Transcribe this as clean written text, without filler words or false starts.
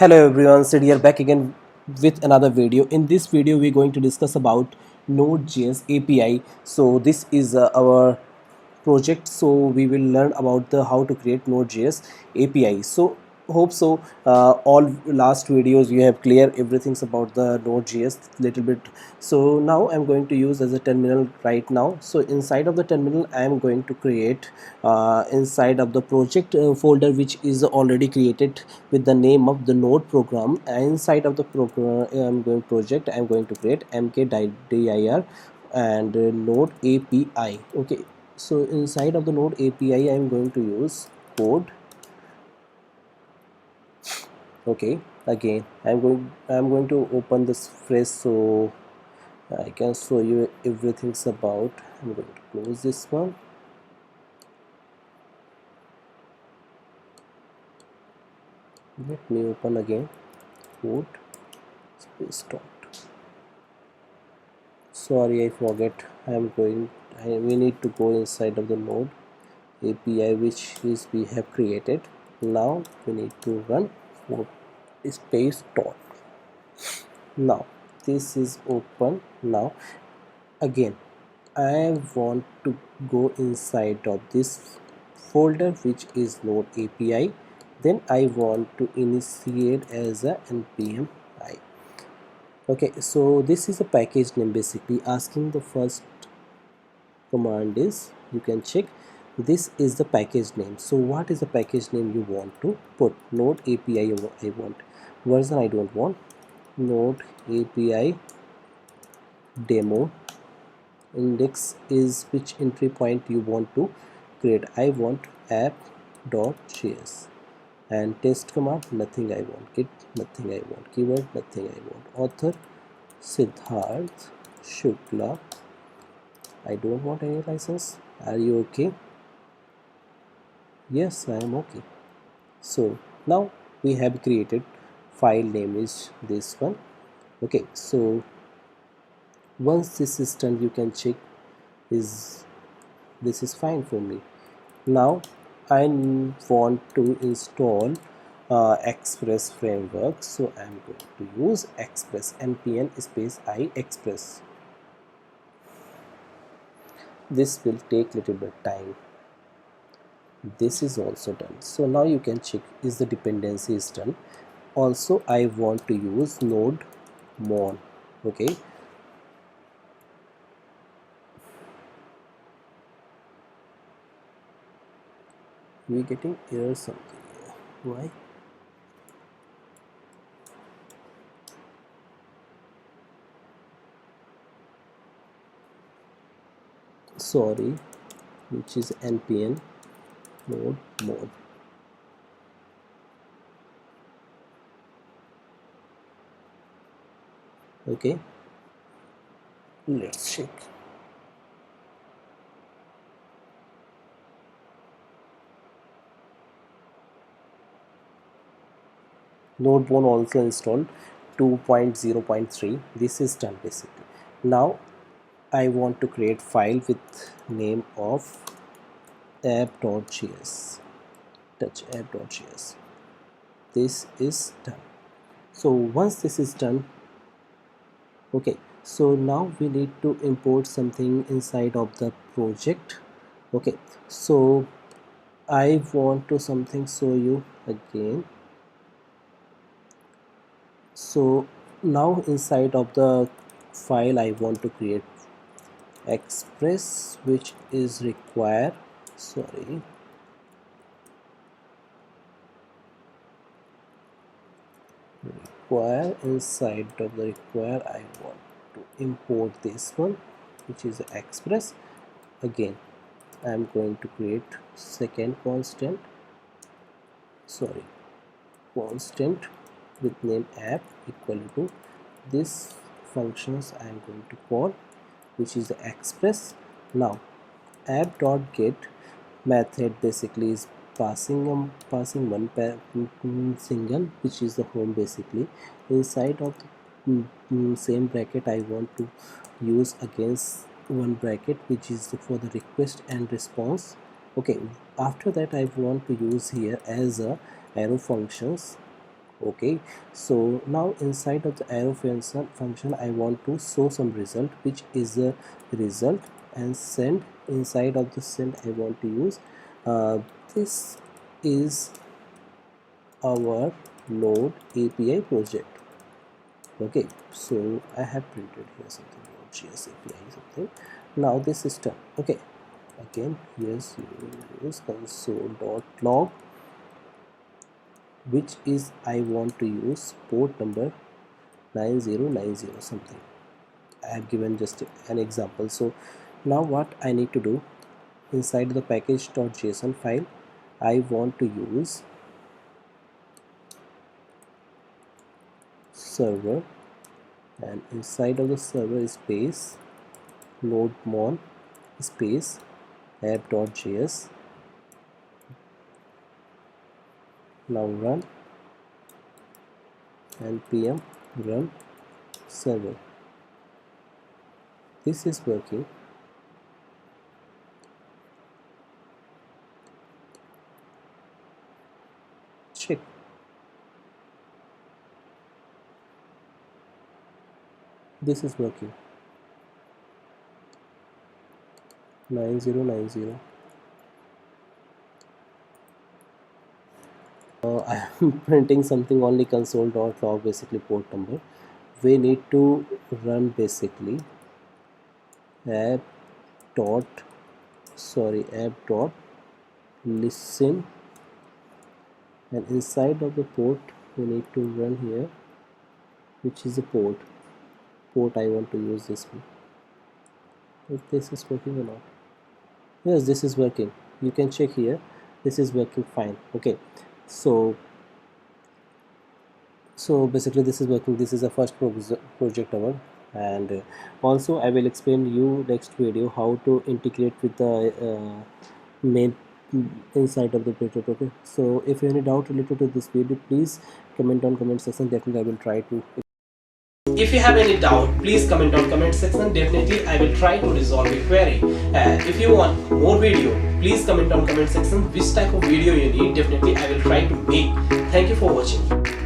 Hello everyone, Sid here back again with another video. In this video we're going to discuss about Node.js API. So this is our project, so we will learn about the how to create Node.js API. So hope so all last videos you have clear everything about the Node.js little bit. So now I'm going to use as a terminal right now. So inside of the terminal I am going to create inside of the project folder which is already created with the name of the node program. Inside of the program I'm going to create mk.dir and node API. Okay, so inside of the node API I'm going to use code. Okay, again I'm going to open this phrase so I can show you everything's about. I'm going to close this one. Let me open again code space dot. Sorry, I forget. We need to go inside of the node API which is we have created. Now we need to run for space dot. Now this is open. Now again I want to go inside of this folder which is node API. Then I want to initiate as a npm I. Okay, so this is a package name. Basically asking the first command is, you can check, this is the package name. So what is the package name you want to put? Node API I want, version I don't want, node API demo. Index is which entry point you want to create. I want app.js. And test command, nothing I want. Git, nothing I want. Keyword, nothing I want. Author Siddharth Shukla. I don't want any license. Are you okay? Yes, I am okay. So now we have created file name is this one. Okay, so once this is done, you can check is this is fine for me. Now I want to install Express framework, so I'm going to use Express, npm space I Express. This will take little bit time. This is also done. So now you can check is the dependency is done. Also I want to use node mon. Okay, we getting error something here. Why? Sorry, which is npm node mon. Okay, let's check. Node one also installed 2.0.3. This is done basically. Now I want to create file with name of app.js. Touch app.js. This is done. So once this is done, okay, so now we need to import something inside of the project. Okay, so I want to something show you again. So now inside of the file I want to create express which is require inside of the require I want to import this one which is express. Again I'm going to create second constant with name app equal to this functions I am going to call which is the express. Now app.get method basically is passing one single which is the home. Basically inside of the same bracket I want to use against one bracket which is for the request and response. Okay, after that I want to use here as a arrow functions Okay, so now inside of the arrow function I want to show some result, which is a result, and send. Inside of the send I want to use this is our Node API project. Okay, so I have printed here something Node.js API something. Now this is done. Okay, again yes, you will use console.log, which is I want to use port number 9090 something. I have given just an example. So now what I need to do, inside the package.json file I want to use server, and inside of the server space nodemon space app.js. Now run npm run server. This is working. Check. This is working. 9090. I am printing something only console.log, basically port number. We need to run basically app dot listen, and inside of the port we need to run here, which is the port I want to use this one. If this is working or not. Yes, this is working. You can check here, this is working fine. Okay, so basically this is working. This is the first project our, and also I will explain you next video how to integrate with the main inside of the project. Okay, so if you have any doubt related to this video, please comment on comment section. Definitely I will try to. If you have any doubt, please comment on comment section. Definitely I will try to resolve your query. If you want more video, please comment on comment section which type of video you need. Definitely I will try to make. Thank you for watching.